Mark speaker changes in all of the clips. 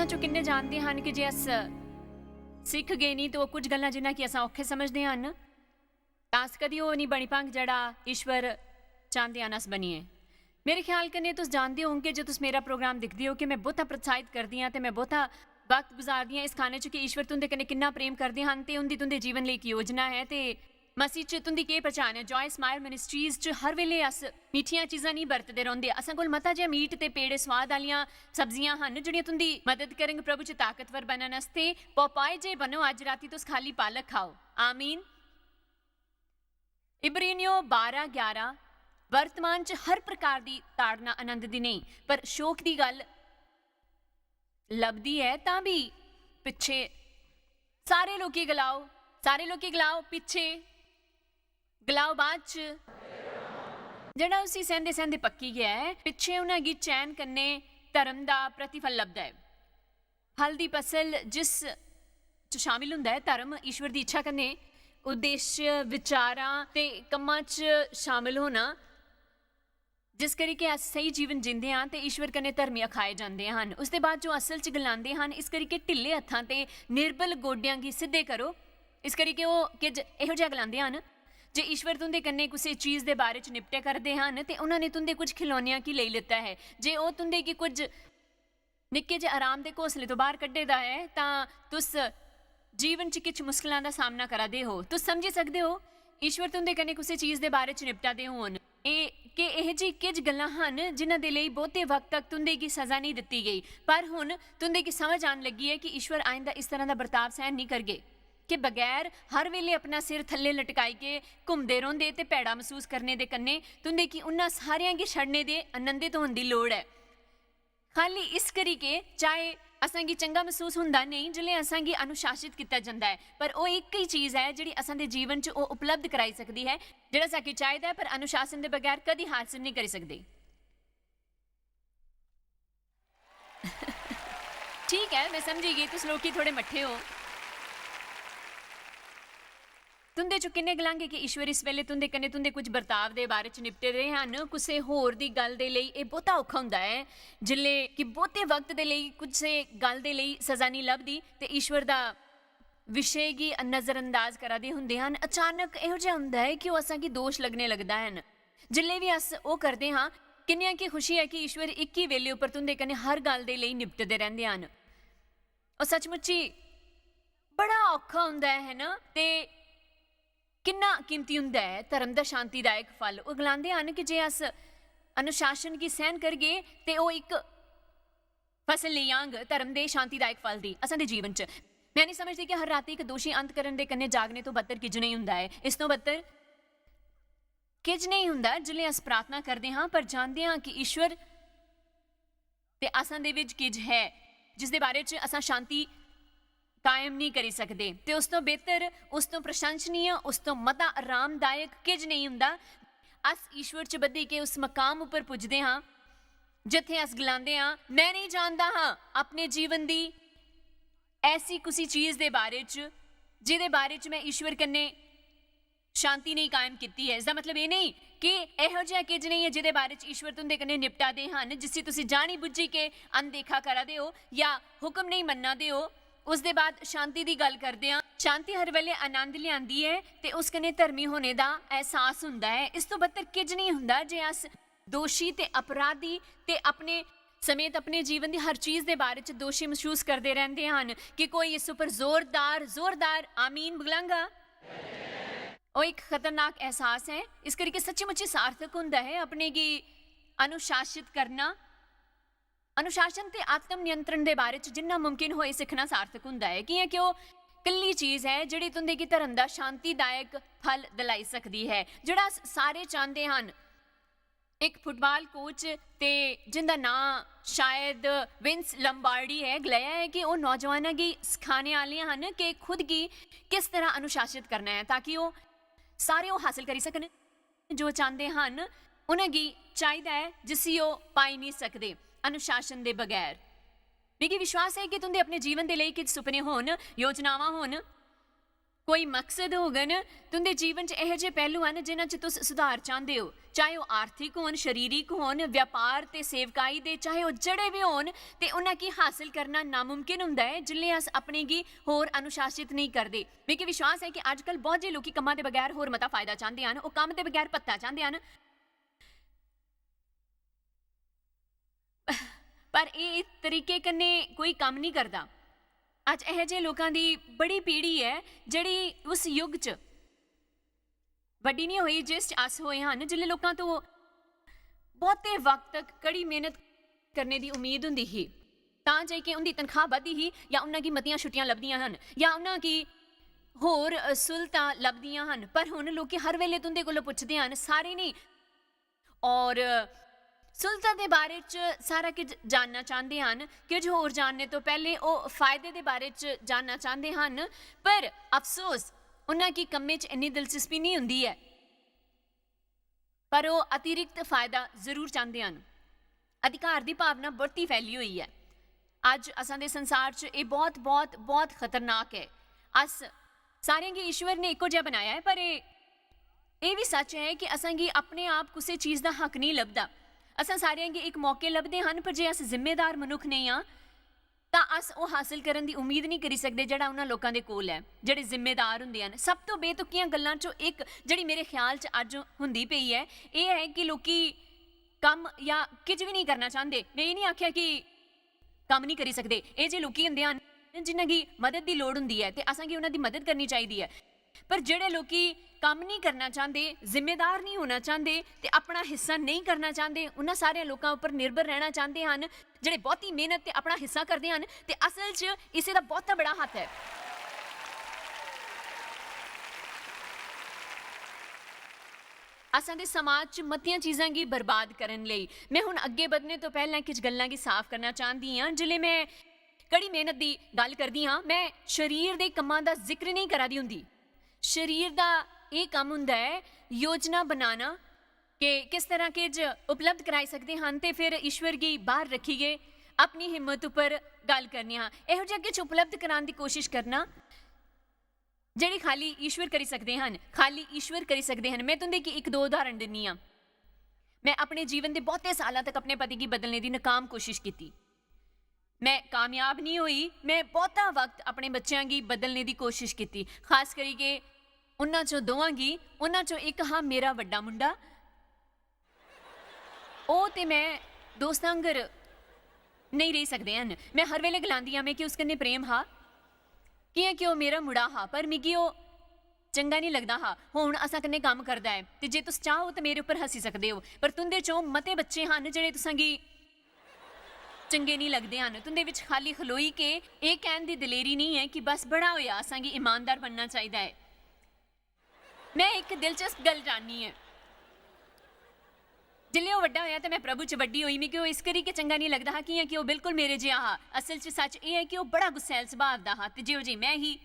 Speaker 1: तुसां चों किन्ने जानदे हन कि जे अस सिख गए नहीं तो कुछ गल्लां जिन्हां कि असां औखे समझदे हन तां अस कदी ओह नहीं बनी पांगे जेह्ड़ा ईश्वर चांह्दे हन अस बनिए। मेरे ख्याल कन्नै तुस जानदे होंगे जे तुस मेरा प्रोग्राम दिखदे हो कि मैं बहुता प्रोत्साहित करदी हां ते मैं बहुता वक्त गुजारदी हां इस खाने च कि ईश्वर तुंदे कन्नै किन्ना प्रेम करदे हन ते उंदी तुंदे जीवन लेई इक योजना है ते मसीह च तुंदी केह् पहचान है। जॉय स्माइल मिनिस्ट्रीज च हर वेले अस मिठियां चीज़ां नहीं बरतदे रौंह्दे, असां कोल मता जिहा मीट ते पेड़े स्वाद आह्लियां सब्जियां हन जेह्ड़ियां तुंदी मदद करन प्रभु च ताकतवर बनन आस्ते। पोपाय जे बनो अज राती तुस खाली पालक खाओ, आमीन। इब्रानियों 12:11 वर्तमान च हर प्रकार दी ताड़ना आनंद दी नहीं पर शोक दी गल लभदी है तां भी पिछे सारे लोकी गलाओ पिछे गलाओ बाद च जेह्ड़ा उसी सहंदे सहंदे पक्की गया है पिछे उन्हां गी चैन कन्नै धर्म दा प्रतिफल लभदा है। फल दी फसल जिस च शामिल हुंदा है धर्म ईश्वर दी इच्छा कन्नै उद्देश्य विचारां ते कम्मां च शामिल होना जिस करी के अस सही जीवन जींदे हां ते ईश्वर कन्नै धर्मी अखाए जांदे हन। उसदे बाद जो असल च गलांदे हन इस करी के ढिल्ले हत्थां ते निर्बल गोड्यां गी सिद्धे करो, इस करी के ओह् किज इहो जिहा गलांदे हन जे ईश्वर तुंदे कन्नै कुसै चीज़ दे बारे च निपटे करदे हन ते उन्हां ने तुंदे कुछ खिलौनियां गी लेई लित्ता है। जे ओह् तुंदे गी कुछ निक्के जे आराम दे घोंसले तो बाहर कड्ढे दा है तां तुस जीवन च किछ मुश्किलां दा सामना करा दे हो। तुस समझी सकदे हो ईश्वर तुंदे कन्नै कुसै चीज़ दे बारे च निपटा दे होन कि एह जी किज गल्लां हन जिन्हां दे लेई बहुते वक्त तक तुंदे गी सज़ा नहीं दित्ती गई पर हुण तुंदे गी समझ आन लगी है कि ईश्वर आइंदा इस तरह दा बर्ताव सहन नहीं करगे कि बगैर हर वेले अपना सिर थल्ले लटकाई के घूमदे रौंह्दे ते भैड़ा महसूस करने दे कन्नै तुंदे गी उन्हां सारियां गी छड्डने दे आनंदित होने दी लोड़ है। खाली इस करी के चाहे असां गी चंगा महसूस हुंदा नहीं जिल्ले असां गी अनुशासित किया जाता है पर वो एक ही चीज़ है जिहड़ी असां दे जीवन च वो उपलब्ध कराई सकती है जिहड़ा असांखे चाहिदा है पर अनुशासन दे बगैर कदी हासिल नहीं करी सकदे। ठीक है मैं समझी गई तुस लोग थोड़े मट्ठे हो। तुंदे चो किन्ने गलांगे कि ईश्वर इस वेले तुंदे कन्नै तुंदे कुछ बर्ताव दे बारे च निपटे दे हन कुसै होर दी गल दे लेई एह् बहुता औखा हुंदा है जिल्ले कि बहुते वक्त दे लेई कुसै गल दे लेई सज़ा नहीं लभदी ते ईश्वर दा विशे गी नज़रअंदाज करा दे हुंदे हन। अचानक इहो जिहा हुंदा है कि ओह् असां गी दोष लगने लगदा है। जिल्ले भी अस ओह् करदे हां किन्नियां की खुशी है कि ईश्वर एक ही वेले उपर तुंदे कन्नै हर गल दे लेई निपटदे रहिंदे हन। ओह् सचमुची बड़ा औखा हुंदा है ना ते किन्ना कीमती हुंदा है धर्म दा शांतिदायक फल। ओह् गलांदे हन कि जे अस अनुशासन गी सहन करगे ते ओह् इक फसल लेई आंग धर्म दे शांतिदायक फल दी असां दे जीवन च। मैं नहीं समझदी कि हर राती इक दोषी अंत करन दे कन्नै जागने तो बदतर किज नहीं हुंदा है। इस तो बदतर किज नहीं हुंदा जिल्ले अस प्रार्थना करदे हां पर जानदे हां कि ईश्वर ते असां दे विच किज है जिस दे बारे च असां शांति कायम नहीं करी सकते ते उस तो बेहतर उस तो प्रशंसनीय उस तो मता आरामदायक किज नहीं हुंदा। अस ईश्वर च बधी के उस मकाम उपर पुजदे हां जिथे अस गलांदे हां मैं नहीं जानदा हां अपने जीवन दी ऐसी कुसी चीज़ दे बारे च जिहदे बारे च मैं ईश्वर कन्नै शांति नहीं कायम कीती है। इसदा मतलब ये नहीं कि इहो जिहा किज नहीं है जिहदे बारे च ईश्वर तुंदे कन्नै निपटा दे हन जिसी तुसी जानी बुझी के अनदेखा करा दे हो या हुक्म नहीं मन्ना दे हो। उस दे बाद शांति दी गल करदे हां शांति हर वेले आनंद लिआंदी है ते उस कन्नै धर्मी होने दा एहसास हुंदा है। इस तो बदतर किज नहीं हुंदा जे अस दोषी ते अपराधी ते अपने समेत अपने जीवन दी हर चीज़ दे बारे च दोषी महसूस करदे रहिंदे हन कि कोई इस उपर जोरदार आमीन बुलांगा। ओह एक खतरनाक एहसास है। इस करके सच्ची मुच्ची सार्थक हुंदा है अपने गी अनुशासित करना। अनुशासन ते आत्म नियंत्रण दे बारे च जिन्ना मुमकिन होए सिखना सार्थक हुंदा है कि ओह् कल्ली चीज़ है जिहड़ी तुंदे गी धर्म दा शांतिदायक फल दिलाई सकदी है जिहड़ा सारे चाहते हन। एक फुटबॉल कोच ते जिंदा नाम शायद विंस लंबार्डी है गलाया है कि वह नौजवानों की सिखाने वालियां हन कि खुद की किस तरह अनुशासित करना है ताकि वो सारे वो हासिल करी सकन जो चाहते हैं उन्हें चाहिए है जिसी वो पाई नहीं सकते अनुशासन दे बगैर। मिगी विश्वास है कि तुंदे अपने जीवन के लिए किछ सुपने होन योजनावां होन कोई मकसद होगन तुंदे जीवन च ਇਹੋ ਜਿਹੇ ਪਹਿਲੂ ਹਨ ਜਿਨ੍ਹਾਂ 'ਚ ਤੁਸੀਂ ਸੁਧਾਰ ਚਾਹੁੰਦੇ ਹੋ, ਚਾਹੇ ਉਹ ਆਰਥਿਕ ਹੋਣ, ਸਰੀਰਿਕ ਹੋਣ, ਵਪਾਰ ਤੇ ਸੇਵਕਾਈ ਦੇ, ਚਾਹੇ ਉਹ ਜਿਹੜੇ ਵੀ ਹੋਣ, ਤੇ ਉਹਨਾਂ ਕੀ ਹਾਸਲ ਕਰਨਾ ਨਾਮੁਮਕਿਨ ਹੁੰਦਾ ਹੈ ਜਿੱਲੇ ਅਸ ਆਪਣੇ ਕੀ ਹੋਰ ਅਨੁਸ਼ਾਸਿਤ ਨਹੀਂ ਕਰਦੇ। ਮੇਰਾ ਵਿਸ਼ਵਾਸ ਹੈ ਕਿ ਅੱਜ ਕੱਲ੍ਹ ਬਹੁਤ ਜਿਹੇ ਲੋਕੀ ਕੰਮਾਂ ਦੇ ਬਗੈਰ ਹੋਰ ਮਤਾ ਫਾਇਦਾ ਚਾਹੁੰਦੇ ਹਨ, ਉਹ ਕੰਮ ਦੇ ਬਗੈਰ ਭੱਤਾ ਚਾਹੁੰਦੇ ਹਨ, ਪਰ ਇਹ ਤਰੀਕੇ ਕन्ने ਕੋਈ ਕੰਮ ਨਹੀਂ ਕਰਦਾ। ਅੱਜ ਇਹੋ ਜਿਹੇ ਲੋਕਾਂ ਦੀ ਬੜੀ ਪੀੜ੍ਹੀ ਹੈ ਜਿਹੜੀ ਉਸ ਯੁੱਗ 'ਚ ਵੱਡੀ ਨਹੀਂ ਹੋਈ ਜਿਸ 'ਚ ਅਸ ਹੋਏ ਹਨ, ਜਿਲੇ ਲੋਕਾਂ ਤੋਂ ਬਹੁਤੇ ਵਕਤ ਤੱਕ ਕੜੀ ਮਿਹਨਤ ਕਰਨੇ ਦੀ ਉਮੀਦ ਹੁੰਦੀ ਸੀ ਤਾਂ ਜਾ ਕੇ ਉਹਦੀ ਤਨਖਾਹ ਵੱਧਦੀ ਸੀ, ਜਾਂ ਉਹਨਾਂ ਕੀ ਮਤੀਆਂ ਛੁੱਟੀਆਂ ਲੱਭਦੀਆਂ ਹਨ, ਜਾਂ ਉਹਨਾਂ ਕੀ ਹੋਰ ਸਹੂਲਤਾਂ ਲੱਭਦੀਆਂ ਹਨ। ਪਰ ਹੁਣ ਲੋਕੀ ਹਰ ਵੇਲੇ ਤੁੰਦੇ ਕੋਲੋਂ ਪੁੱਛਦੇ ਹਨ, ਸਾਰੇ ਨਹੀਂ, ਔਰ ਸਹੂਲਤਾਂ ਦੇ ਬਾਰੇ 'ਚ ਸਾਰਾ ਕੁਝ ਜਾਣਨਾ ਚਾਹੁੰਦੇ ਹਨ। ਕੁਝ ਹੋਰ ਜਾਣਨੇ ਤੋਂ ਪਹਿਲੇ ਉਹ ਫਾਇਦੇ ਦੇ ਬਾਰੇ 'ਚ ਜਾਣਨਾ ਚਾਹੁੰਦੇ ਹਨ, ਪਰ ਅਫਸੋਸ ਉਹਨਾਂ ਕੀ ਕੰਮੇ 'ਚ ਇੰਨੀ ਦਿਲਚਸਪੀ ਨਹੀਂ ਹੁੰਦੀ ਹੈ, ਪਰ ਉਹ ਅਤਿਰਿਕਤ ਫਾਇਦਾ ਜ਼ਰੂਰ ਚਾਹੁੰਦੇ ਹਨ। ਅਧਿਕਾਰ ਦੀ ਭਾਵਨਾ बढ़ती फैली हुई है। ਅੱਜ ਅਸਾਂ ਦੇ ਸੰਸਾਰ 'ਚ ਇਹ ਬਹੁਤ ਬਹੁਤ ਬਹੁਤ ਖਤਰਨਾਕ ਹੈ। ਅਸ ਸਾਰਿਆਂ ਕੀ ਈਸ਼ਵਰ ਨੇ ਇੱਕੋ ਜਿਹਾ ਬਣਾਇਆ ਹੈ, ਪਰ ਇਹ ਵੀ ਸੱਚ ਹੈ ਕਿ ਅਸਾਂ ਕੀ ਆਪਣੇ ਆਪ ਕਿਸੇ ਚੀਜ਼ ਦਾ ਹੱਕ ਨਹੀਂ ਲੱਭਦਾ। ਅਸਾਂ ਸਾਰਿਆਂ ਕੀ ਇੱਕ ਮੌਕੇ ਲੱਭਦੇ ਹਨ, ਪਰ ਜੇ ਅਸ ਜ਼ਿੰਮੇਦਾਰ ਮਨੁੱਖ ਨਹੀਂ ਹਾਂ ਤਾਂ ਅਸ ਉਹ ਹਾਸਿਲ ਕਰਨ ਦੀ ਉਮੀਦ ਨਹੀਂ ਕਰੀ ਸਕਦੇ ਜਿਹੜਾ ਉਹਨਾਂ ਲੋਕਾਂ ਦੇ ਕੋਲ ਹੈ ਜਿਹੜੇ ਜ਼ਿੰਮੇਦਾਰ ਹੁੰਦੇ ਹਨ। ਸਭ ਤੋਂ ਬੇਤੁਕੀਆਂ ਗੱਲਾਂ 'ਚੋਂ ਇੱਕ ਜਿਹੜੀ ਮੇਰੇ ਖਿਆਲ 'ਚ ਅੱਜ ਹੁੰਦੀ ਪਈ ਹੈ, ਇਹ ਹੈ ਕਿ ਲੋਕੀ ਕੰਮ ਜਾਂ ਕੁਝ ਵੀ ਨਹੀਂ ਕਰਨਾ ਚਾਹੁੰਦੇ। ਮੈਂ ਇਹ ਨਹੀਂ ਆਖਿਆ ਕਿ ਕੰਮ ਨਹੀਂ ਕਰੀ ਸਕਦੇ, ਇਹ ਜੇ ਲੋਕੀ ਹੁੰਦੇ ਹਨ ਜਿਨ੍ਹਾਂ ਦੀ ਮਦਦ ਦੀ ਲੋੜ ਹੁੰਦੀ ਹੈ ਤੇ ਅਸਾਂ ਕੀ ਉਹਨਾਂ ਦੀ ਮਦਦ ਕਰਨੀ ਚਾਹੀਦੀ ਹੈ, ਪਰ ਜਿਹੜੇ ਲੋਕੀ ਕੰਮ ਨਹੀਂ ਕਰਨਾ ਚਾਹੁੰਦੇ, ਜ਼ਿੰਮੇਦਾਰ ਨਹੀਂ ਹੋਣਾ ਚਾਹੁੰਦੇ ਤੇ ਆਪਣਾ ਹਿੱਸਾ ਨਹੀਂ ਕਰਨਾ ਚਾਹੁੰਦੇ, ਉਹਨਾਂ ਸਾਰੇ ਲੋਕਾਂ ਉੱਪਰ ਨਿਰਭਰ ਰਹਿਣਾ ਚਾਹੁੰਦੇ ਹਨ ਜਿਹੜੇ ਬਹੁਤੀ ਮਿਹਨਤ ਤੇ ਆਪਣਾ ਹਿੱਸਾ ਕਰਦੇ ਹਨ, ਤੇ ਅਸਲ 'ਚ ਇਸੇ ਦਾ ਬਹੁਤਾ ਬੜਾ ਹੱਥ ਹੈ। ਅਸਾਂ ਦੇ ਸਮਾਜ 'ਚ ਮਤੀਆਂ ਚੀਜ਼ਾਂ ਕੀ ਬਰਬਾਦ ਕਰਨ ਲਈ ਮੈਂ ਹੁਣ ਅੱਗੇ ਵਧਣੇ ਤੋਂ ਪਹਿਲਾਂ ਕੁਝ ਗੱਲਾਂ ਕੀ ਸਾਫ਼ ਕਰਨਾ ਚਾਹੁੰਦੀ ਹਾਂ। ਜਿਲੇ ਮੈਂ ਕੜੀ ਮਿਹਨਤ ਦੀ ਗੱਲ ਕਰਦੀ ਹਾਂ, ਮੈਂ ਸਰੀਰ ਦੇ ਕੰਮਾਂ ਦਾ ਜ਼ਿਕਰ ਨਹੀਂ ਕਰਾਦੀ ਹੁੰਦੀ। ਸਰੀਰ ਦਾ ਇਹ ਕੰਮ ਹੁੰਦਾ ਹੈ ਯੋਜਨਾ ਬਣਾਉਣਾ ਕਿ ਕਿਸ ਤਰ੍ਹਾਂ ਕੁਝ ਉਪਲਬਧ ਕਰਾਈ ਸਕਦੇ ਹਨ, ਤੇ ਫਿਰ ਈਸ਼ਵਰ ਕੀ ਬਾਹਰ ਰੱਖੀਏ ਆਪਣੀ ਹਿੰਮਤ ਉੱਪਰ ਗੱਲ ਕਰਨੀ ਹਾਂ। ਇਹੋ ਜਿਹਾ ਕੁਝ ਉਪਲਬਧ ਕਰਾਉਣ ਦੀ ਕੋਸ਼ਿਸ਼ ਕਰਨਾ ਜਿਹੜੀ ਖਾਲੀ ਈਸ਼ਵਰ ਕਰੀ ਸਕਦੇ ਹਨ, ਖਾਲੀ ਈਸ਼ਵਰ ਕਰੀ ਸਕਦੇ ਹਨ। ਮੈਂ ਤੁਹਾਨੂੰ ਇੱਕ ਦੋ ਉਦਾਹਰਣ ਦਿੰਨੀ ਹਾਂ। ਮੈਂ ਆਪਣੇ ਜੀਵਨ ਦੇ ਬਹੁਤੇ ਸਾਲਾਂ ਤੱਕ ਆਪਣੇ ਪਤੀ ਕੀ ਬਦਲਣੇ ਦੀ ਨਾਕਾਮ ਕੋਸ਼ਿਸ਼ ਕੀਤੀ, ਮੈਂ ਕਾਮਯਾਬ ਨਹੀਂ ਹੋਈ। ਮੈਂ ਬਹੁਤਾ ਵਕਤ ਆਪਣੇ ਬੱਚਿਆਂ ਕੀ ਬਦਲਣੇ ਦੀ ਕੋਸ਼ਿਸ਼ ਕੀਤੀ, ਖਾਸ ਕਰਕੇ ਉਹਨਾਂ 'ਚੋਂ ਦੋਵਾਂ ਕੀ। ਉਹਨਾਂ 'ਚੋਂ ਇੱਕ ਹਾਂ ਮੇਰਾ ਵੱਡਾ ਮੁੰਡਾ, ਉਹ ਤੇ ਮੈਂ ਦੋਸਤਾਂ ਅੰਗਰ ਨਹੀਂ ਰਹਿ ਸਕਦੇ ਹਨ। ਮੈਂ ਹਰ ਵੇਲੇ ਗਲਾਂਦੀ ਹਾਂ ਮੈਂ ਕਿ ਉਸ ਕन्ने ਪ੍ਰੇਮ ਹਾਂ ਕਿ ਉਹ ਮੇਰਾ ਮੁੰਡਾ ਹਾਂ, ਪਰ ਮਿਗੀ ਉਹ ਚੰਗਾ ਨਹੀਂ ਲੱਗਦਾ ਹਾਂ। ਹੁਣ ਅਸਾਂ ਕन्ने ਕੰਮ ਕਰਦਾ ਹੈ ਤੇ ਜੇ ਤੁਸੀਂ ਚਾਹੋ ਤਾਂ ਮੇਰੇ ਉੱਪਰ ਹੱਸੀ ਸਕਦੇ ਹੋ, ਪਰ ਤੁੰਦੇ 'ਚੋਂ ਮਤੇ ਬੱਚੇ ਹਨ ਜਿਹੜੇ ਤੁਸਾਂ ਕੀ ਚੰਗੇ ਨਹੀਂ ਲੱਗਦੇ ਹਨ। ਤੁੰਦੇ ਵਿੱਚ ਖਾਲੀ ਖਲੋਈ ਕੇ ਇਹ ਕਹਿਣ ਦੀ ਦਲੇਰੀ ਨਹੀਂ ਹੈ ਕਿ ਬਸ ਬੜਾ ਹੋਇਆ ਅਸਾਂ ਕੀ ਇਮਾਨਦਾਰ ਬਣਨਾ ਚਾਹੀਦਾ ਹੈ। ਮੈਂ ਇੱਕ ਦਿਲਚਸਪ ਗੱਲ ਜਾਣਨੀ ਹੈ, ਜਿਲੇ ਉਹ ਵੱਡਾ ਹੋਇਆ ਤਾਂ ਮੈਂ ਪ੍ਰਭੂ 'ਚ ਵੱਡੀ ਹੋਈ। ਮੈਨੂੰ ਇਸ ਕਰੀ ਕਿ ਚੰਗਾ ਨਹੀਂ ਲੱਗਦਾ ਹਾਂ ਕਿ ਉਹ ਬਿਲਕੁਲ ਮੇਰੇ ਜਿਹਾ ਹਾਂ। ਅਸਲ 'ਚ ਸੱਚ ਇਹ ਹੈ ਕਿ ਉਹ ਬੜਾ ਗੁੱਸੈਲ ਸੁਭਾਅ ਦਾ ਹਾਂ ਤੇ ਜਿਹੋ ਜਿਹੀ ਮੈਂ ਹੀ।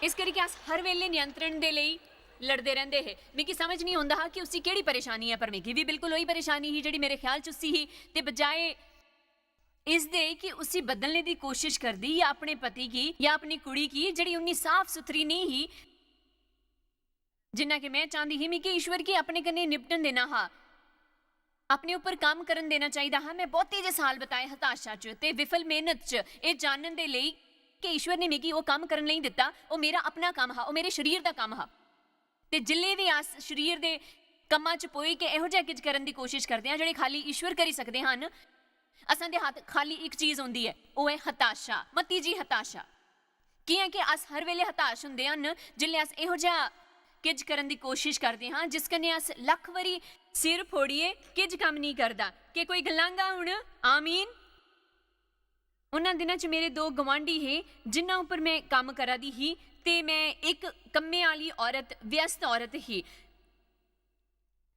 Speaker 1: ਇਸ ਕਰੀ ਕਿ ਅਸ ਹਰ ਵੇਲੇ ਨਿਯੰਤਰਣ ਦੇ ਲਈ ਲੜਦੇ ਰਹਿੰਦੇ ਹੈ। ਮੈਨੂੰ ਸਮਝ ਨਹੀਂ ਆਉਂਦਾ ਕਿ ਉਸਦੀ ਕਿਹੜੀ ਪਰੇਸ਼ਾਨੀ ਹੈ, ਪਰ ਮੇਰੀ ਵੀ ਬਿਲਕੁਲ ਉਹੀ ਪਰੇਸ਼ਾਨੀ ਸੀ ਜਿਹੜੀ ਮੇਰੇ ਖਿਆਲ 'ਚ ਉਸੀ ਹੀ, ਤੇ ਬਜਾਏ ਇਸ ਦੇ ਕਿ ਉਸੀ ਬਦਲਣੇ ਦੀ ਕੋਸ਼ਿਸ਼ ਕਰਦੀ ਜਾਂ ਆਪਣੇ ਪਤੀ ਕੀ ਜਾਂ ਆਪਣੀ ਕੁੜੀ ਕੀ ਜਿਹੜੀ ਉਨੀ ਸਾਫ਼ ਸੁਥਰੀ ਨਹੀਂ ਹੀ ਜਿੰਨਾ ਕਿ ਮੈਂ ਚਾਹੁੰਦੀ ਸੀ। ਕਿ ਈਸ਼ਵਰ ਕੀ ਆਪਣੇ ਕन्ने ਨਿਪਟਣ ਦੇਣਾ ਹਾਂ, ਆਪਣੇ ਉੱਪਰ ਕੰਮ ਕਰਨ ਦੇਣਾ ਚਾਹੀਦਾ ਹਾਂ। ਮੈਂ ਬਹੁਤੇ ਜੇ ਸਾਲ ਬਤਾਏ ਹਤਾਸ਼ਾ 'ਚ ਤੇ ਵਿਫਲ ਮਿਹਨਤ 'ਚ ਇਹ ਜਾਣਨ ਦੇ ਲਈ ਕਿ ਈਸ਼ਵਰ ਨੇ ਮੈਨੂੰ ਉਹ ਕੰਮ ਕਰਨ ਲਈ ਦਿੱਤਾ, ਉਹ ਮੇਰਾ ਆਪਣਾ ਕੰਮ ਹਾਂ, ਉਹ ਮੇਰੇ ਸਰੀਰ ਦਾ ਕੰਮ ਹਾਂ। ਤੇ ਜਿਲੇ ਵੀ ਆਸ ਸਰੀਰ ਦੇ ਕੰਮਾਂ 'ਚ ਪੋਈ ਕਿ ਇਹੋ ਜਿਹਾ ਕੁਝ ਕਰਨ ਦੀ ਕੋਸ਼ਿਸ਼ ਕਰਦੇ ਹਾਂ ਜਿਹੜੇ ਖਾਲੀ ਈਸ਼ਵਰ ਕਰੀ ਸਕਦੇ ਹਨ, ਅਸਾਂ ਦੇ ਹੱਥ ਖਾਲੀ ਇੱਕ ਚੀਜ਼ ਹੁੰਦੀ ਹੈ, ਉਹ ਹੈ ਹਤਾਸ਼ਾ, ਮਤੀ ਜੀ ਹਤਾਸ਼ਾ। ਕੀ ਹੈ ਕਿ ਅਸ ਹਰ ਵੇਲੇ ਹਤਾਸ਼ ਹੁੰਦੇ ਹਨ ਜਿਲੇ ਅਸ ਇਹੋ ਜਿਹਾ ਕੁਝ ਕਰਨ ਦੀ ਕੋਸ਼ਿਸ਼ ਕਰਦੇ ਹਾਂ ਜਿਸ ਕन्ने ਅਸ ਲੱਖ ਵਾਰੀ ਸਿਰ ਫੋੜੀਏ ਕੁਝ ਕੰਮ ਨਹੀਂ ਕਰਦਾ। ਕਿ ਕੋਈ ਗਲਾਂਗਾ ਹੁਣ ਆਮੀਨ। ਉਹਨਾਂ ਦਿਨਾਂ 'ਚ ਮੇਰੇ ਦੋ ਗਵਾਂਢੀ ਹੈ ਜਿਨ੍ਹਾਂ ਉੱਪਰ ਮੈਂ ਕੰਮ ਕਰਾ ਦੀ ਹੀ, ਤੇ ਮੈਂ ਇੱਕ ਕੰਮੇ ਵਾਲੀ ਔਰਤ, ਵਿਅਸਤ ਔਰਤ ਹੀ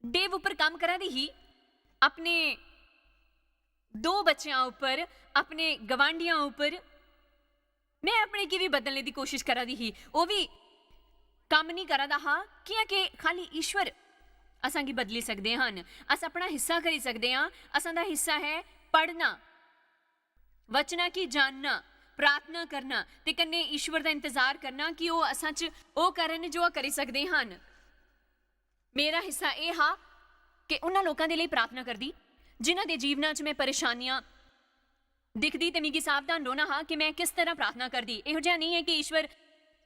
Speaker 1: ਦੇਵ ਉੱਪਰ ਕੰਮ ਕਰਾ ਦੀ ਹੀ, ਆਪਣੇ ਦੋ ਬੱਚਿਆਂ ਉੱਪਰ, ਆਪਣੇ ਗਵਾਂਢੀਆਂ ਉੱਪਰ ਮੈਂ ਆਪਣੇ ਕੀ ਵੀ ਬਦਲਣੇ ਦੀ ਕੋਸ਼ਿਸ਼ ਕਰਾ ਦੀ ਹੀ। ਉਹ ਵੀ ਕੰਮ ਨਹੀਂ ਕਰਦਾ ਹਾਂ ਕਿ ਖਾਲੀ ਈਸ਼ਵਰ ਅਸਾਂ ਕੀ ਬਦਲੀ ਸਕਦੇ ਹਨ। ਅਸ ਆਪਣਾ ਹਿੱਸਾ ਕਰੀ ਸਕਦੇ ਹਾਂ। ਅਸਾਂ ਦਾ ਹਿੱਸਾ ਹੈ ਪੜ੍ਹਨਾ, ਵਚਨਾ ਕੀ ਜਾਣਨਾ, ਪ੍ਰਾਰਥਨਾ ਕਰਨਾ ਤੇ ਕन्ने ਈਸ਼ਵਰ ਦਾ ਇੰਤਜ਼ਾਰ ਕਰਨਾ ਕਿ ਉਹ ਅਸਾਂ 'ਚ ਉਹ ਕਰਨ ਜੋ ਕਰੀ ਸਕਦੇ ਹਨ। ਮੇਰਾ ਹਿੱਸਾ ਇਹ ਹਾਂ ਕਿ ਉਹਨਾਂ ਲੋਕਾਂ ਦੇ ਲਈ ਪ੍ਰਾਰਥਨਾ ਕਰਦੀ ਜਿਨ੍ਹਾਂ ਦੇ ਜੀਵਨਾਂ 'ਚ ਮੈਂ ਪਰੇਸ਼ਾਨੀਆਂ ਦਿਖਦੀ ਤੇ ਮਿਗੀ ਸਾਵਧਾਨ ਰਹਿਣਾ ਹਾਂ ਕਿ ਮੈਂ ਕਿਸ ਤਰ੍ਹਾਂ ਪ੍ਰਾਰਥਨਾ ਕਰਦੀ। ਇਹੋ ਜਿਹਾ ਨਹੀਂ ਹੈ ਕਿ ਈਸ਼ਵਰ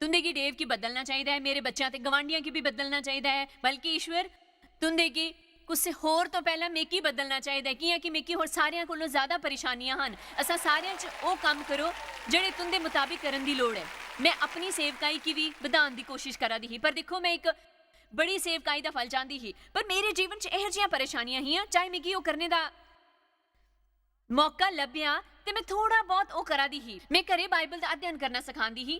Speaker 1: तुंदे की देव की बदलना चाहिए है, मेरे बच्चों ते गवांढियां की भी बदलना चाहिए है, बल्कि ईश्वर तुंदे की कुछ होर तो पहला मेकी बदलना चाहिए कि कि मेकी होर सारियां कोलों ज़्यादा परेशानियां हैं। असा सारियां च वो काम करो जिहड़े तुंदे मुताबिक करन दी लोड़ है। मैं अपनी सेवकाई की भी वधाउण दी कोशिश करा दी ही, पर देखो मैं एक बड़ी सेवकाई दा फल चाहती ही, पर मेरे जीवन च इहो जिहियां परेशानियां ही, चाहे मिगी वो करने दा मौका लभ्या ते मैं थोड़ा बहुत वो करा दी ही। मैं घरे बाइबल दा अध्ययन करना सिखांदी ही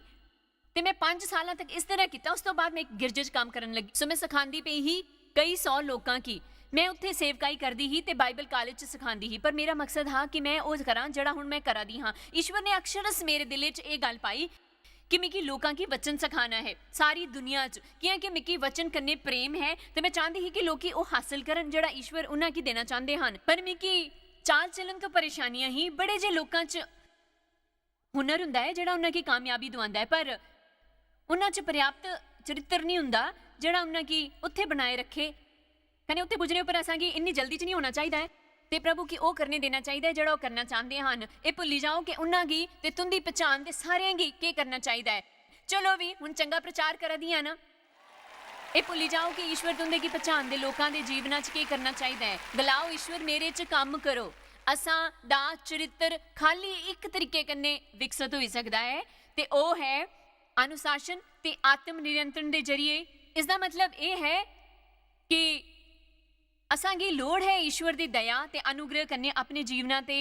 Speaker 1: ਤੇ ਮੈਂ 5 ਸਾਲਾਂ ਤੱਕ ਇਸ ਤਰ੍ਹਾਂ ਕੀਤਾ। ਉਸ ਤੋਂ ਬਾਅਦ ਮੈਂ ਇੱਕ ਗਿਰਜੇ 'ਚ ਕੰਮ ਕਰਨ ਲੱਗੀ। ਸੋ ਮੈਂ ਸਿਖਾਉਂਦੀ ਪਈ ਹੀ ਕਈ 100 ਲੋਕਾਂ ਕੀ। ਮੈਂ ਉੱਥੇ ਸੇਵਕਾਈ ਕਰਦੀ ਹੀ ਤੇ ਬਾਈਬਲ ਕਾਲਜ 'ਚ ਸਿਖਾਉਂਦੀ ਹੀ, ਪਰ ਮੇਰਾ ਮਕਸਦ ਹਾਂ ਕਿ ਮੈਂ ਉਹ ਕਰਾਂ ਜਿਹੜਾ ਹੁਣ ਮੈਂ ਕਰਾ ਦੀ ਹਾਂ। ਈਸ਼ਵਰ ਨੇ ਅਕਸ਼ਰਸ ਮੇਰੇ ਦਿਲ 'ਚ ਇਹ ਗੱਲ ਪਾਈ कि मिकी लोगों की वचन सिखाना है सारी दुनिया च, क्योंकि मिकी वचन कन्ने प्रेम है तो मैं चाहती ही कि लोग वो हासिल करन जिहड़ा ईश्वर उन्हां की देना चाहते हैं। पर मिकी चाल चलन तो परेशानियां ही, बड़े जे लोगों च हुनर हुंदा है जिहड़ा उन्हां की कामयाबी दवांदा है, पर उन्हां च पर्याप्त चरित्र नहीं हुंदा जिहड़ा उन्हां की उत्थे बनाए रखे। कने उत्थे पुजने उपर असांगी इन्नी जल्दी च नहीं होना चाहिए है ते प्रभु की ओह करने देना चाहिए जिहड़ा ओह करना चाहते हैं। ये भुल्ली जाओ कि उन्हां गी ते तुंदी पहचान ते सारियां गी के करना चाहिए है। चलो भी हुण चंगा प्रचार करा दियां ना, ये भुल्ली जाओ कि ईश्वर तुंदे की पहचान दे लोकां दे जीवनां च के करना चाहिए है। गलाओ ईश्वर मेरे च काम करो। असां दा चरित्र खाली एक तरीके कन्ने विकसित हो सकदा है ते ओह है अनुशासन ते आत्म नियंत्रण दे जरिए। इसका मतलब ये है कि असांगी लोड़ है ईश्वर की दया ते अनुग्रह करने अपने जीवना ते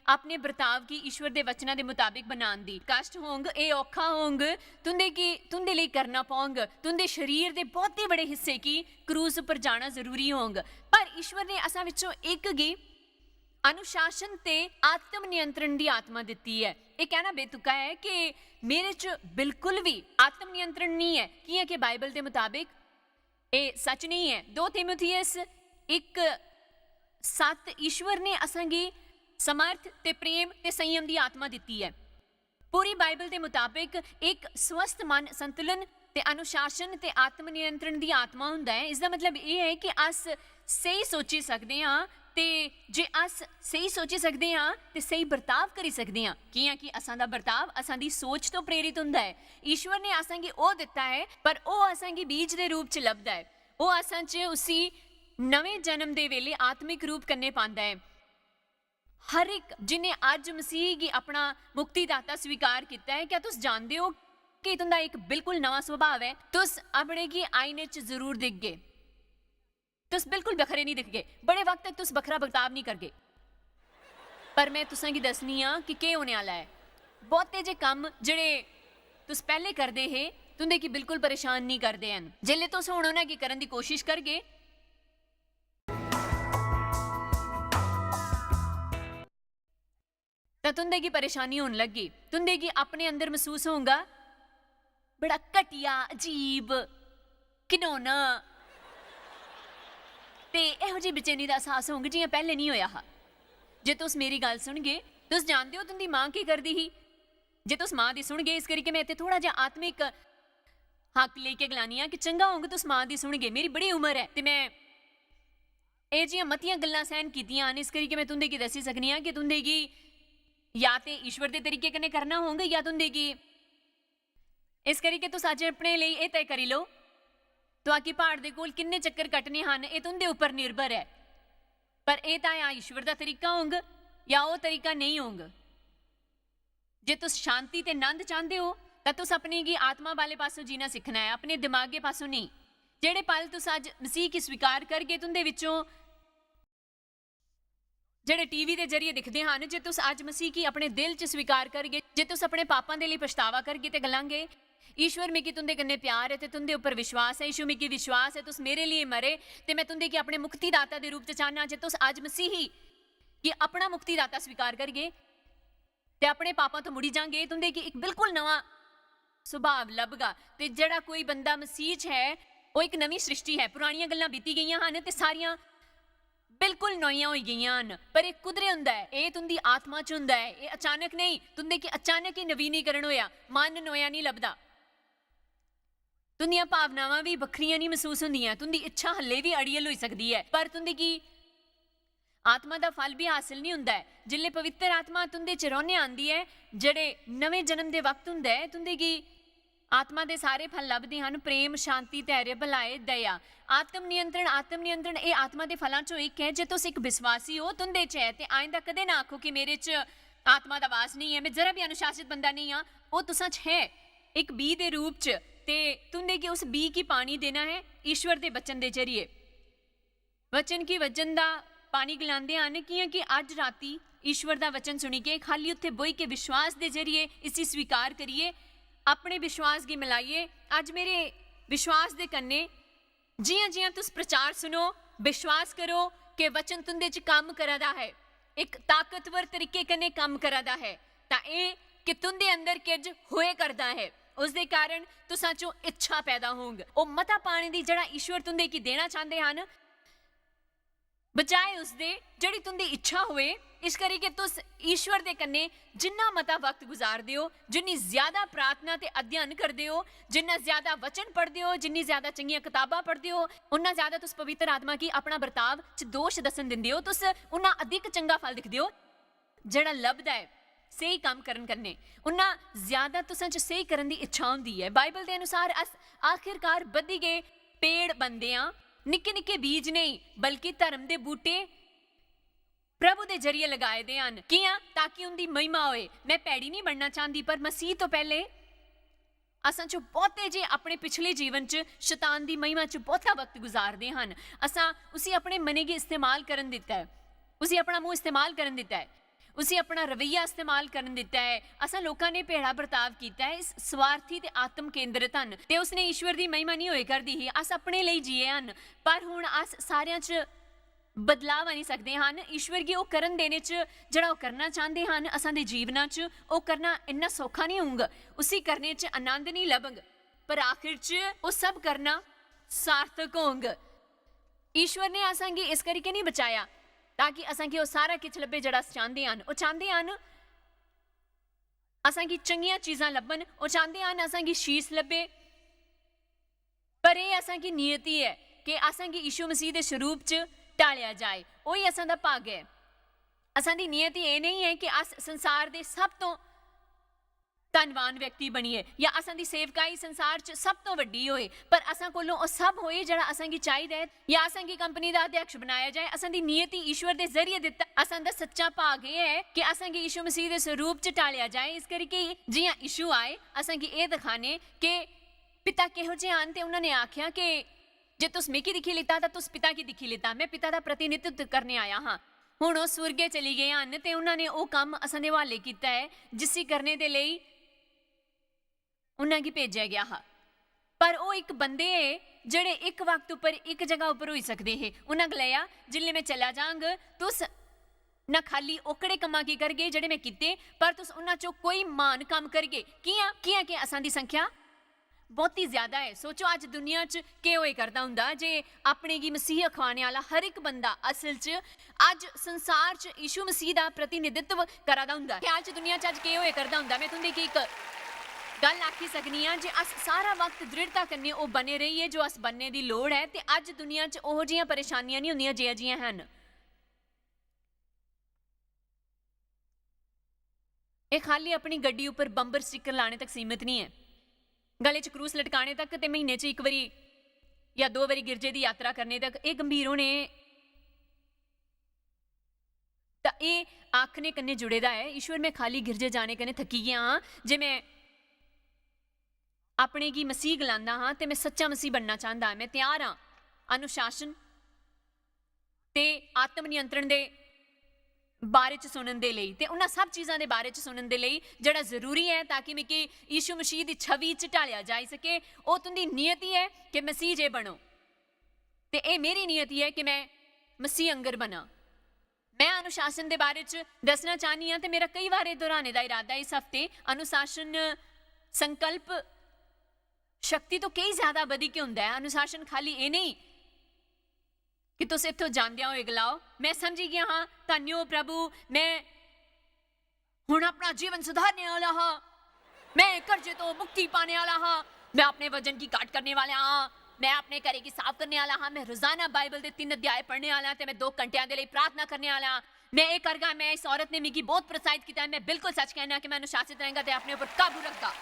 Speaker 1: अपने बर्ताव की ईश्वर के वचनों के मुताबिक बनाने दी। कष्ट होंग, ये औखा होंग, तुंदे लिए करना पाओंग, तुंदे शरीर के बहुत ही बड़े हिस्से की क्रूज पर जाना जरूरी होंग, पर ईश्वर ने असां विचों एक गी अनुशासन ते आत्म नियंत्रण की आत्मा दिती है। ये कहना बेतुका है कि मेरे च बिल्कुल भी आत्म नियंत्रण नहीं है, कि बाइबल के मुताबिक ये सच नहीं है। 2 तीमुथियुस 1:7 ईश्वर ने असांगी समर्थ ते प्रेम ते संयम की आत्मा दिती है। पूरी बाइबल के मुताबिक एक स्वस्थ मन, संतुलन ते अनुशासन ते आत्म नियंत्रण की आत्मा हुंदा है। इसका मतलब ये है कि अस सही सोची सकते हाँ ते जे अस सही सोची सकते हाँ तो सही बर्ताव करी सकते हाँ, कि असां दा बर्ताव असां दी सोच तो प्रेरित हुंदा है। ईश्वर ने असांगी ओ दिता है, पर वो असांगी बीज के रूप च लभदा है। वो असां च उसी नवें जन्म दे वेले आत्मिक रूप कन्ने पांदा है। हर एक जिन्हें अज मसीह की अपना मुक्तिदाता स्वीकार किया है, क्या तुस जानते हो कि तुंदा एक बिल्कुल नवा स्वभाव है। तुस अपने की आईने च जरूर दिखगे, तुस बिल्कुल बखरे नहीं दिखगे, बड़े वक्त तक तुस बखरा बर्ताव नहीं करगे, पर मैं तुसां की दसनी हाँ कि के होने वाला है। बहुते जे काम जिहड़े तुस पहले करदे हे तुंदे की बिल्कुल परेशान नहीं करते हैं। जिल्ले तुस हुण उन्हां की करन दी कोशिश करगे तो तुंदे की परेशानी होने लगी। तुंदे की अपने अंदर महसूस होगा बड़ा घटिया, अजीब, घिनौना ते इहो जी बेचैनी का एहसास होगा जियां पहले नहीं होया हा। जे तुस मेरी गल सुन गए, तुस जानते हो तुंदी मां की करदी ही। जे तुस मां दी सुन गए, इस करके मैं इत्थे थोड़ा जिहा आत्मिक हक लेके गलानी कि चंगा होगा तुस मां दी सुन गए। मेरी बड़ी उम्र है ते मैं ये जिहियां मतियां गल्लां सहन कीतियां, इस करके मैं तुंदे की दसी सकनी हाँ कि तुंदे की या तो ईश्वर के तरीके कन्नै करना होंगे या तुंदे की इस करके तुस अज अपने लिए यह तय करी लो तो आकि पहाड़ दे कोल किन्ने चक्कर कटने हैं ये तुंदे उपर निर्भर है। पर यह तो या ईश्वर का तरीका होंग या वो तरीका नहीं होंग। जे तुस शांति ते आनंद चाहते हो तो तुस अपनी की आत्मा वाले पासों जीना सीखना है, अपने दिमाग के पासों नहीं। जेड़े पल तुस अज मसीह की स्वीकार करके तुंदे विचों ਜਿਹੜੇ टीवी के जरिए दिखते हैं, जे तुस अज मसीह की अपने दिल च स्वीकार करगे, जे तुस अपने पापां दे लिए पछतावा करगे तो गलांगे ईश्वर मिगी तुंदे कन्नै प्यार है ते तुंदे उपर विश्वास है, यीशु मिगी विश्वास है तुस मेरे लिए मरे ते मैं तुंदे की अपने मुक्तिदाता के रूप च चाहना। जे तुस अज मसीही कि अपना मुक्तिदाता स्वीकार करगे ते अपने पापां तो मुड़ी जाएंगे, तुंदे की एक बिल्कुल नवा सुभाव लभगा। ते जिहड़ा कोई बंदा मसीह च है वो एक नवी सृष्टि है, पुरानियां गल्लां बीती गईयां हन ते सारियां ਬਿਲਕੁਲ ਨੋਈਆਂ ਹੋਈ ਗਈਆਂ ਹਨ, ਪਰ ਇਹ ਕੁਦਰੇ ਹੁੰਦਾ ਹੈ, ਇਹ ਤੁੰਦੀ ਆਤਮਾ ਚ ਹੁੰਦਾ ਹੈ, ਇਹ ਅਚਾਨਕ ਨਹੀਂ ਤੁੰਦੇ ਕਿ ਅਚਾਨਕ ਹੀ ਨਵੀਨੀਕਰਨ ਹੋਇਆ, ਮਨ ਨੋਇਆ ਨਹੀਂ ਲੱਭਦਾ। ਤੁੰਦੀਆਂ ਭਾਵਨਾਵਾਂ ਵੀ ਵੱਖਰੀਆਂ ਨਹੀਂ ਮਹਿਸੂਸ ਹੁੰਦੀਆਂ, ਤੁੰਦੀ ਇੱਛਾ ਹੱਲੇ ਵੀ ਅੜੀਅਲ ਹੋਈ ਸਕਦੀ ਹੈ, ਪਰ ਤੁੰਦੀ ਕੀ ਆਤਮਾ ਦਾ ਫਲ ਵੀ ਹਾਸਿਲ ਨਹੀਂ ਹੁੰਦਾ ਹੈ। ਜਿੱਲੇ ਪਵਿੱਤਰ ਆਤਮਾ ਤੁੰਦੇ ਚ ਰੋਣੇ ਆਂਦੀ ਹੈ, ਜਿਹੜੇ ਨਵੇਂ ਜਨਮ ਦੇ ਵਕਤ ਹੁੰਦਾ ਹੈ, ਤੁੰਦੇ ਕੀ ਆਤਮਾ ਦੇ ਸਾਰੇ ਫਲ ਲੱਭਦੇ ਹਨ, ਪ੍ਰੇਮ, ਸ਼ਾਂਤੀ, ਧੈर्य, ਭਲਾਈ, ਦਇਆ, ਆਤਮ ਨਿਯੰਤਰਣ ਇਹ ਆਤਮਾ ਦੇ ਫਲਾਂ ਚੋਂ ਇੱਕ ਹੈ। ਜੇ ਤੁਸੀਂ ਇੱਕ ਵਿਸ਼ਵਾਸੀ ਹੋ ਤੁੰਦੇ ਚ ਹੈ ਤੇ ਆਇੰਦਾ ਕਦੇ ਨਾ ਆਖੋ ਕਿ ਮੇਰੇ ਚ ਆਤਮਾ ਦਾ ਵਾਸ ਨਹੀਂ ਹੈ, ਮੈਂ ਜ਼ਰਾ ਵੀ ਅਨੁਸ਼ਾਸਿਤ ਬੰਦਾ ਨਹੀਂ ਹਾਂ। ਉਹ ਤੁਸਾਂ ਚ ਹੈ ਇੱਕ ਬੀ ਦੇ ਰੂਪ ਚ, ਤੇ ਤੁੰਦੇ ਕਿ ਉਸ ਬੀ ਕੀ ਪਾਣੀ ਦੇਣਾ ਹੈ ਈਸ਼ਵਰ ਦੇ ਬਚਨ ਦੇ ਜਰੀਏ। ਵਚਨ ਕੀ ਵਚਨ ਦਾ ਪਾਣੀ ਗਿਲਾਉਂਦੇ ਹਨ ਕਿ ਅੱਜ ਰਾਤੀ ਈਸ਼ਵਰ ਦਾ ਵਚਨ ਸੁਣੀ ਕੇ ਖਾਲੀ ਉੱਥੇ ਬੋਈ ਕੇ ਵਿਸ਼ਵਾਸ ਦੇ ਜਰੀਏ ਇसी स्वीकार करिए, अपने विश्वास की मिलाइए। अज मेरे विश्वास दे कन्ने जियां जियां तुस प्रचार सुनो, विश्वास करो कि वचन तुंदे च काम करा दा है, एक ताकतवर तरीके कन्ने काम करा दा है, तां ए कि तुंदे अंदर किज होए करदा है, उस दे कारण तुसां चों इच्छा पैदा होंग। ओ मता पाने दी जड़ा ईश्वर तुंदे की देना चाहते हैं बजाए उसदे जड़ी तुंदी इच्छा होए। इस करके तुस ईश्वर दे कन्ने जिन्ना मता वक्त गुजारदे हो, जिन्नी ज्यादा प्रार्थना ते अध्ययन करदे हो, जिन्ना ज्यादा वचन पढ़दे हो, जिन्नी ज्यादा चंगियां किताबां पढ़दे हो, उन्ना ज्यादा तुस पवित्र आत्मा की अपना बर्ताव च दोष दसन दिंदे हो, तुस उन्ना अधिक चंगा फल दिखदे हो। जड़ा लभदा है सही काम करन करने, उन्ना ज्यादा तुसां च सही करन दी इच्छा हुंदी है। बाइबल दे अनुसार अस आखिरकार बधी गए पेड़ बनदे हां, निक्के निक्के बीज नहीं बल्कि धर्म दे बूटे प्रभु दे जरिए लगाए दे हन, कियां ताकि उनकी महिमा होए। मैं पैड़ी नहीं बनना चाहती, पर मसीह तो पहले असां चो बहुते जे अपने पिछले जीवन च शैतान दी महिमा च बहुता वक्त गुजारदे हन। असां उसी अपने मने गी इस्तेमाल करन दिता है, उसी अपना मुंह इस्तेमाल करन दिता है, उसी अपना रवैया इस्तेमाल करन दिता है। असां लोकां ने भेड़ा बर्ताव किया है, इस स्वार्थी ते आत्म केंद्रित हन, ते उसने ईश्वर दी महिमा नहीं होए करदी ही। अस अपने लिए जिए हन, पर हुण अस सारियां च बदलाव आनी सकते हैं। ईश्वर गी ओह करन देने च जड़ा ओह करना चाहते हैं असां दे जीवनां च, ओह करना इन्ना सौखा नहीं होंगा, उसी करने च आनंद नहीं लभंग, पर आखिर च ओह सब करना सार्थक होंग। ईश्वर ने असां गी इस करके नहीं बचाया ताकि असां गी ओह सारा किछ लभे जड़ा अस चाहते हैं। ओह चाहते हैं असां गी चंगियां चीज़ां लभन, ओह चाहते हैं असां गी शीस लभे, पर यह असां गी नियति है कि असां गी यीशु मसीह दे स्वरूप च टालिया जाए, वही असां दा भाग है। असां दी नियति ये नहीं है कि अस संसार दे सब तो धनवान व्यक्ति बनीए या असां दी सेवकाई संसार च सब तो वड्डी होए, पर असां कोलों ओह सब होए जड़ा असां गी चाहिदा है, या असां गी कंपनी दा अध्यक्ष बनाया जाए। असां दी नियति ईश्वर दे जरिए दिता, असां दा सच्चा भाग ये है कि असां गी यीशु मसीह दे स्वरूप च टालिया जाए। इस करके जियां यीशु आए असां गी ये दिखाने कि पिता किहो जे आन, ते उन्होंने आख्या कि जे तुस मिकी दिखी लिता तो तुस पिता की दिखी लिता, मैं पिता का प्रतिनिधित्व करने आया हाँ। हुण ओह सुरगे चली गए हन ते उन्होंने ओह काम असां दे हवाले कीता है जिसी करने दे लई उन्हां गी भेजा गया हा। पर ओह एक बंदे जड़े एक वक्त उपर एक जगह उपर होई सकदे हे। उन्हां गलाया जिल्ले मैं चला जांग तुस ना खाली ओकड़े कम्मां की करगे जड़े मैं कीते, पर तुस उन्हां चों कोई मान काम करगे। कियां कियां कि असां दी संख्या बहुत ही ज्यादा है। सोचो अज दुनिया च के होए करदा हुंदा जे अपने गी मसीह अखवाने वाला हर एक बंदा असल च अज संसार च यीशु मसीह दा प्रतिनिधित्व करा दा हुंदा। अज दुनिया च अज के होए करदा हुंदा, मैं तुंदे की एक गल आखी सकनी हां, जे अस सारा वक्त दृढ़ता कन्नै ओह बने रहिए जो अस बनने दी लोड़ है, ते अज दुनिया च ओहो जिहियां परेशानियां नहीं हुंदियां जिहियां जिहियां हन। ये खाली अपनी गड्डी उपर बंपर स्टिकर लाने तक सीमित नहीं है, गले च क्रूस लटकाने तक, ते महीने च एक बारी या 2 बारी गिरजे की यात्रा करने तक। ये गंभीर होने तां ये आखने कन्ने जुड़े दा है। ईश्वर मैं खाली गिरजे जाने कन्ने थकी गया हाँ, जे मैं अपने गी मसीह गलांदा हाँ ते मैं सच्चा मसीह बनना चाहता, मैं तैयार हाँ अनुशासन ते आत्म नियंत्रण दे बारे च सुनन दे लई, ते उन्हां सब चीज़ां दे बारे च सुनन दे लई जड़ा जरूरी है ताकि मिकी यीशु मसीह दी छवि च ढालिया जाई सके। ओह तुंदी नियति है कि मसीह जे बनो, ते ए मेरी नियति है कि मैं मसीह अंगर बना। मैं अनुशासन दे बारे च दसना चाहनी हाँ, ते मेरा कई बार दोहराने दा इरादा इस हफ्ते अनुशासन संकल्प शक्ति तो कई ज्यादा बधी के हुंदा है। अनुशासन खाली ये नहीं कि तुस इत्थों जांदियां होए गलाओ मैं समझी गया हाँ धन्यो प्रभु मैं हुण अपना जीवन सुधारने वाला हाँ, मैं कर्जे तो मुक्ति पाने वाला हाँ, मैं अपने वजन की काट करने वाला हाँ, मैं अपने घरे की साफ करने वाला हाँ, मैं रोजाना बाइबल के 3 अध्याय पढ़ने वाला ते मैं 2 घंटियां दे लई प्रार्थना करने वाला, मैं ये करगा। मैं इस औरत ने मिगी बहुत प्रोत्साहित किया, मैं बिल्कुल सच कहना कि मैं अनुशासित रहेगा ते अपने ऊपर काबू रखगा।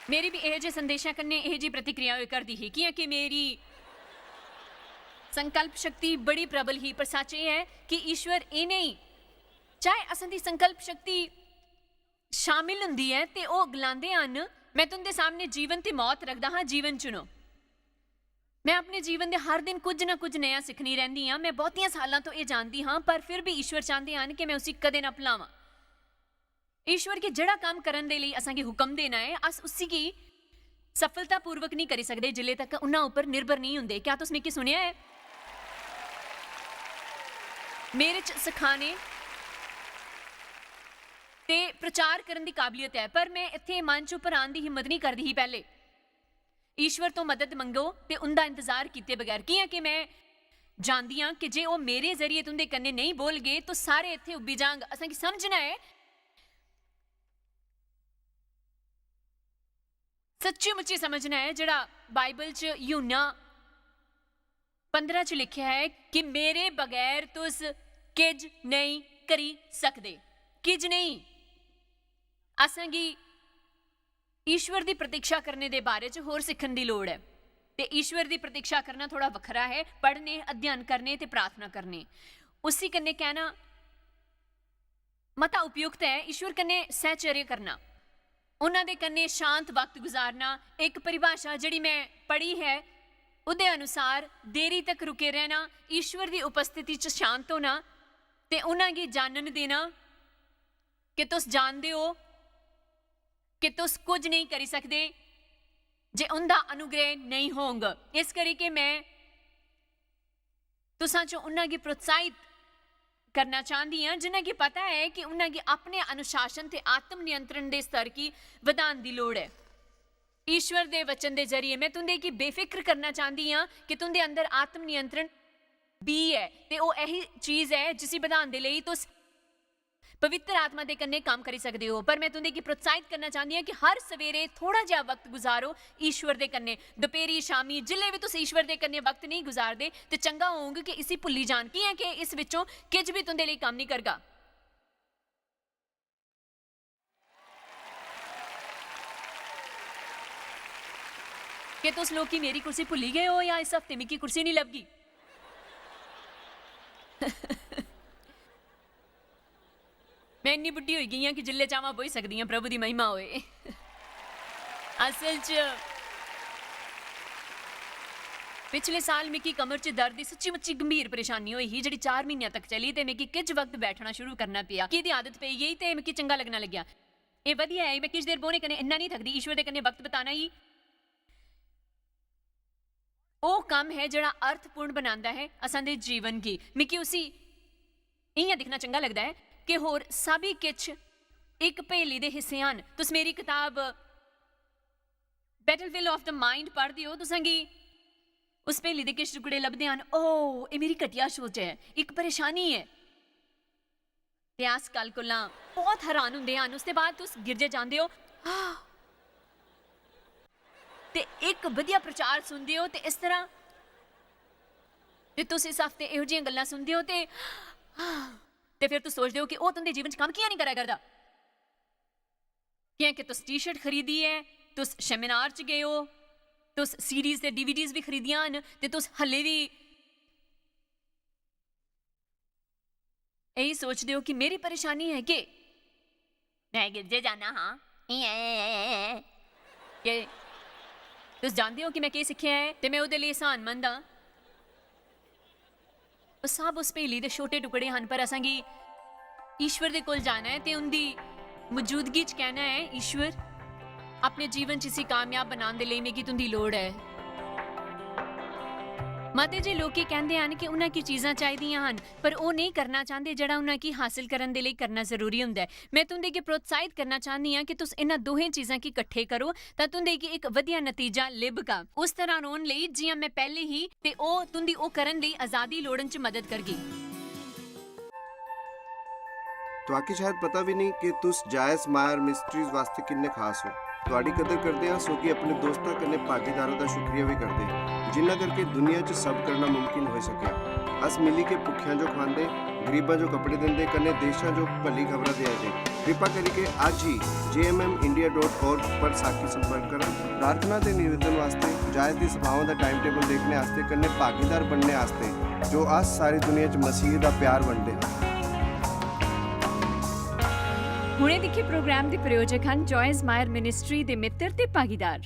Speaker 1: मेरी भी यह जे संदेशा कन्ने यह जी प्रतिक्रिया करती ही कि मेरी संकल्प शक्ति बड़ी प्रबल ही, पर सच ये है कि ईश्वर ये नहीं चाहे असां दी संकल्प शक्ति शामिल हुंदी है ते ओ गलांदे हन मैं तुंदे सामने जीवन ते मौत रखदा हाँ, जीवन चुनो। मैं अपने जीवन दे हर दिन कुछ ना कुछ नया सिखनी रहिंदी हाँ, मैं बहुतियां सालां तो ये जानदी हाँ, पर फिर भी ईश्वर चाहते हैं कि मैं उसी कदे ना भुलावां। ईश्वर के जड़ा काम करन दे लई असां गी हुक्म देना है, अस उसी की सफलता पूर्वक नहीं करी सकदे जिले तक उन्हां उपर निर्भर नहीं हुंदे। क्या तुस मिगी सुनिया है? मेरे च सिखाने ते प्रचार करन दी काबलियत है, पर मैं इत्थे मंच उपर आन दी हिम्मत नहीं करदी ही। पहले ईश्वर तो मदद मंगो ते उनदा इंतजार कीते बगैर, कि मैं जानदी हां कि जे ओ मेरे जरिए तुंदे कन्ने नहीं बोल गए तो सारे इत्थे उब्बी जांग। असां की समझना है सच्ची मुच्ची समझना है जड़ा बाइबल च यूहन्ना 15 च लिखिया है कि मेरे बगैर तुस किज नहीं करी सकदे, किज नहीं। असांगी ईश्वर की प्रतीक्षा करने दे बारे च होर सीखण दी लोड़ है, ते ईश्वर की प्रतीक्षा करना थोड़ा वखरा है, पढ़ने अध्ययन करने ते प्रार्थना करने। उसी कन्ने कहना मता उपयुक्त है। ईश्वर कन्ने सहचर्य करना, उन्हां दे कन्ने शांत वक्त गुजारना। एक परिभाषा जिहड़ी मैं पढ़ी है उहदे अनुसार देरी तक रुके रहना, ईश्वर की उपस्थिति च शांत होना ते उन्हां गी जानन देना कि तुस जानदे हो कि तुस कुछ नहीं करी सकदे जे उनका अनुग्रह नहीं होंग। इस करके मैं तुसां चो उन्हां गी प्रोत्साहित करना चाहती हाँ जिन्हां गी पता है कि उन्हां गी अपने अनुशासन ते आत्म नियंत्रण के स्तर की वधान की लोड़ है। ईश्वर के वचन के जरिए मैं तुंदे की बेफिक्र करना चाहती हाँ कि तुंदे अंदर आत्म नियंत्रण भी है, ते ओ यही चीज़ है जिसी वधान दे लई तुस पवित्र आत्मा के कन्ने काम करी सकते हो। पर मैं तुंदे की प्रोत्साहित करना चाहती हाँ कि हर सवेरे थोड़ा जिहा वक्त गुजारो ईश्वर के कन्ने, दोपहरी शामी जिले भी तुस ईश्वर के कन्ने वक्त नहीं गुजारदे तो चंगा होंगे कि इसी भुली जान की है कि इस विचों किज भी तुंदे लिए काम नहीं करगा। कि तुस लोग की मेरी कुर्सी भुली गए हो या इस हफ्ते मिकी कुर्सी नहीं लभगी। मैं इन्नी बुढ़ी हो गई हाँ कि जिले चाहवा बोही सकती हाँ प्रभु की महिमा होए। असल च पिछले साल मिकी कमर च दर्द की सच्ची मुच्ची गंभीर परेशानी हुई ही, जी 4 महीनों तक चली तो मिकी किज वक्त बैठना शुरू करना पिया कि दी आदत पई गई तो मिकी चंगा लगना लग्या। ये वधिया है, मैं किस देर बोने कन्ने इन्ना नहीं थकदी। ईश्वर के कन्ने वक्त बिताना ही वो काम है जड़ा अर्थपूर्ण बनाता है असां दे जीवन की। मिकी उसी इयां दिखना चंगा लगता है कि होर सभी किछ एक पहेली दे हिस्से हन। तुस मेरी किताब बैटलफील्ड ऑफ द माइंड पढ़दे हो, तुसांगी उस पहेली दे किछ टुकड़े लभदे हन। ओ ये मेरी घटिया सोच है, एक परेशानी है। ते अस कल कोला बहुत हैरान हुंदे हन। उसते बाद तुस गिरजे जांदे हो ते एक वधिया प्रचार सुनते हो ते इस तरह ते तुस इस हफ्ते इहो जिहियां गल्लां सुनते हो ते फिर तुस सोचते हो कि वो तुंदे जीवन च काम कियां नहीं करा करदा। कि तुस टी शर्ट खरीदी है, तुस सेमिनार च गए हो, तुस सीरीज ते डीवीडीज भी खरीदियां हन ते तुस हल्ले भी यही सोचते हो कि मेरी परेशानी है कि मैं गिरजे जाना हाँ। कि तुस जानते हो कि मैं क्या सीखिया है ते मैं उहदे लिए एहसानमंद हाँ। सब उस पहेली दे छोटे टुकड़े हैं, पर असांगी ईश्वर दे कोल जाना है ते उनदी मौजूदगी च कहना है ईश्वर अपने जीवन च इसी कामयाब बनाने दे लई मिगी तुंदी लोड़ है। ਮਾਤੇ ਜੀ ਲੋਕੀ ਕਹਿੰਦੇ ਹਨ ਕਿ ਉਹਨਾਂ ਕੀ ਚੀਜ਼ਾਂ ਚਾਹੀਦੀਆਂ ਹਨ ਪਰ ਉਹ ਨਹੀਂ ਕਰਨਾ ਚਾਹੁੰਦੇ ਜਿਹੜਾ ਉਹਨਾਂ ਕੀ ਹਾਸਿਲ ਕਰਨ ਦੇ ਲਈ ਕਰਨਾ ਜ਼ਰੂਰੀ ਹੁੰਦਾ ਹੈ। ਮੈਂ ਤੁੰਦੇ ਕੀ ਪ੍ਰੋਤਸਾਹਿਤ ਕਰਨਾ ਚਾਹੁੰਦੀ ਹਾਂ ਕਿ ਤੁਸੀਂ ਇਹਨਾਂ ਦੋਹੇ ਚੀਜ਼ਾਂ ਕੀ ਇਕੱਠੇ ਕਰੋ ਤਾਂ ਤੁੰਦੇ ਕੀ ਇੱਕ ਵਧੀਆ ਨਤੀਜਾ ਲਿਬਗਾ। ਉਸ ਤਰ੍ਹਾਂ ਰੋਣ ਲਈ ਜਿਵੇਂ ਮੈਂ ਪਹਿਲੇ ਹੀ ਤੇ ਉਹ ਤੁੰਦੀ ਉਹ ਕਰਨ ਲਈ ਆਜ਼ਾਦੀ ਲੋੜਨ ਚ ਮਦਦ ਕਰਗੀ।
Speaker 2: ਤੁਹਾਕੀ ਸ਼ਾਇਦ ਪਤਾ ਵੀ ਨਹੀਂ ਕਿ ਤੁਸ ਜਾਇਜ਼ ਮਾਇਰ ਮਿਸਟਰੀਜ਼ ਵਾਸਤੇ ਕਿੰਨੇ ਖਾਸ ਹੋ। ਤੁਹਾਡੀ ਕਦਰ ਕਰਦੇ ਹਾਂ ਸੋ ਕਿ ਆਪਣੇ ਦੋਸਤਾਂ ਕਨੇ ਭਾਗੀਦਾਰਾਂ ਦਾ ਸ਼ੁਕਰੀਆ ਵੀ ਕਰਦੇ ਹਾਂ ਜਿਨ੍ਹਾਂ ਕਰਕੇ ਦੁਨੀਆ 'ਚ ਸਭ ਕਰਨਾ ਮੁਮਕਿਨ ਹੋ ਸਕਿਆ। ਅਸ ਮਿਲੀ ਕੇ ਭੁੱਖਿਆਂ ਜੋ ਖਾਂਦੇ ਗਰੀਬਾਂ ਜੋ ਕੱਪੜੇ ਦਿੰਦੇ ਕਨੇ ਦੇਸ਼ਾਂ ਜੋ ਭਲੀ ਖਬਰਾਂ ਦੇ ਆਜੇ। ਕਿਰਪਾ ਕਰਕੇ ਅੱਜ ਹੀ jmmindia.org पर साखी संपर्क करा। प्रार्थना ते निवेदन वास्ते जायज़ दी सभाओं का टाइम टेबल देखने वास्ते कन्ने भागीदार बनने वास्ते जो अस सारी दुनिया च मसीह का प्यार वंडदे हैं।
Speaker 1: ਹੁਣੇ ਦੇਖੇ ਪ੍ਰੋਗਰਾਮ ਦੇ ਪ੍ਰਯੋਜਕ ਹਨ ਜੋਇਸ ਮਾਇਰ ਮਿਨਿਸਟਰੀ ਦੇ ਮਿੱਤਰ ਤੇ ਭਾਗੀਦਾਰ।